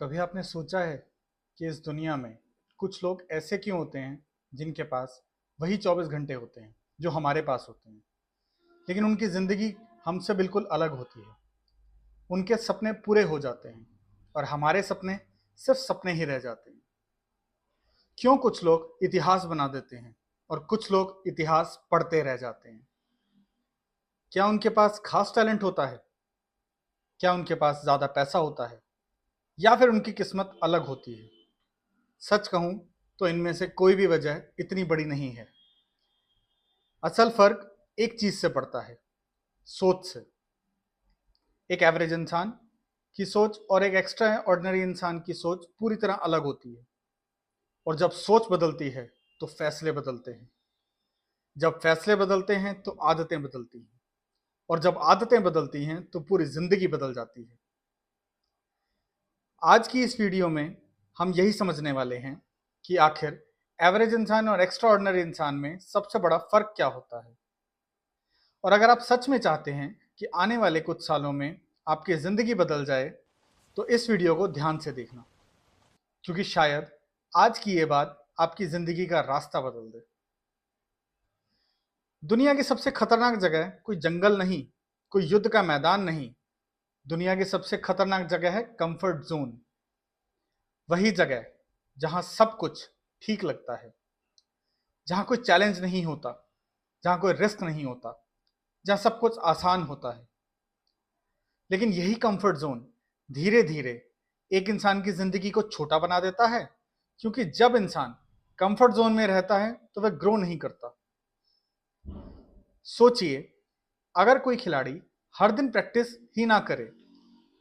कभी आपने सोचा है कि इस दुनिया में कुछ लोग ऐसे क्यों होते हैं जिनके पास वही 24 घंटे होते हैं जो हमारे पास होते हैं, लेकिन उनकी ज़िंदगी हमसे बिल्कुल अलग होती है। उनके सपने पूरे हो जाते हैं और हमारे सपने सिर्फ सपने ही रह जाते हैं। क्यों कुछ लोग इतिहास बना देते हैं और कुछ लोग इतिहास पढ़ते रह जाते हैं? क्या उनके पास खास टैलेंट होता है? क्या उनके पास ज़्यादा पैसा होता है या फिर उनकी किस्मत अलग होती है? सच कहूं तो इनमें से कोई भी वजह इतनी बड़ी नहीं है। असल फर्क एक चीज से पड़ता है, सोच से। एक एवरेज इंसान की सोच और एक एक्स्ट्रा ऑर्डिनरी इंसान की सोच पूरी तरह अलग होती है। और जब सोच बदलती है तो फैसले बदलते हैं। जब फैसले बदलते हैं तो आदतें बदलती हैं। और जब आदतें बदलती हैं तो पूरी जिंदगी बदल जाती है। आज की इस वीडियो में हम यही समझने वाले हैं कि आखिर एवरेज इंसान और एक्स्ट्रा ऑर्डिनरी इंसान में सबसे बड़ा फर्क क्या होता है। और अगर आप सच में चाहते हैं कि आने वाले कुछ सालों में आपकी ज़िंदगी बदल जाए, तो इस वीडियो को ध्यान से देखना, क्योंकि शायद आज की ये बात आपकी ज़िंदगी का रास्ता बदल दे। दुनिया की सबसे खतरनाक जगह कोई जंगल नहीं, कोई युद्ध का मैदान नहीं। दुनिया की सबसे खतरनाक जगह है कंफर्ट जोन। वही जगह जहां सब कुछ ठीक लगता है, जहां कोई चैलेंज नहीं होता, जहां कोई रिस्क नहीं होता, जहां सब कुछ आसान होता है। लेकिन यही कंफर्ट जोन धीरे धीरे एक इंसान की जिंदगी को छोटा बना देता है, क्योंकि जब इंसान कंफर्ट जोन में रहता है तो वह ग्रो नहीं करता। सोचिए, अगर कोई खिलाड़ी हर दिन प्रैक्टिस ही ना करे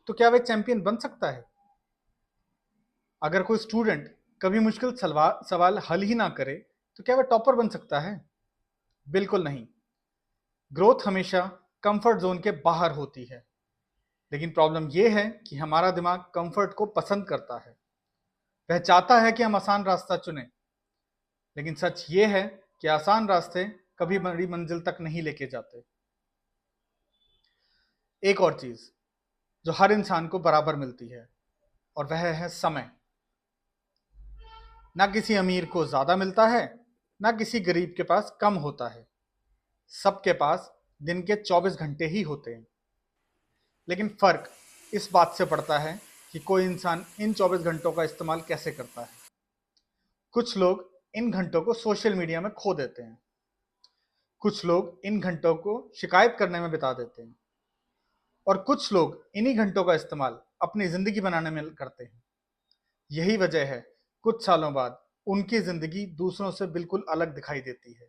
तो क्या वह चैंपियन बन सकता है? अगर कोई स्टूडेंट कभी मुश्किल सवाल हल ही ना करे तो क्या वह टॉपर बन सकता है? बिल्कुल नहीं। ग्रोथ हमेशा कंफर्ट जोन के बाहर होती है। लेकिन प्रॉब्लम यह है कि हमारा दिमाग कंफर्ट को पसंद करता है। वह चाहता है कि हम आसान रास्ता चुनें। लेकिन सच ये है कि आसान रास्ते कभी बड़ी मंजिल तक नहीं लेके जाते। एक और चीज जो हर इंसान को बराबर मिलती है, और वह है समय। ना किसी अमीर को ज्यादा मिलता है, ना किसी गरीब के पास कम होता है। सबके पास दिन के 24 घंटे ही होते हैं। लेकिन फर्क इस बात से पड़ता है कि कोई इंसान इन 24 घंटों का इस्तेमाल कैसे करता है। कुछ लोग इन घंटों को सोशल मीडिया में खो देते हैं। कुछ लोग इन घंटों को शिकायत करने में बिता देते हैं। और कुछ लोग इन्हीं घंटों का इस्तेमाल अपनी जिंदगी बनाने में करते हैं। यही वजह है कुछ सालों बाद उनकी जिंदगी दूसरों से बिल्कुल अलग दिखाई देती है।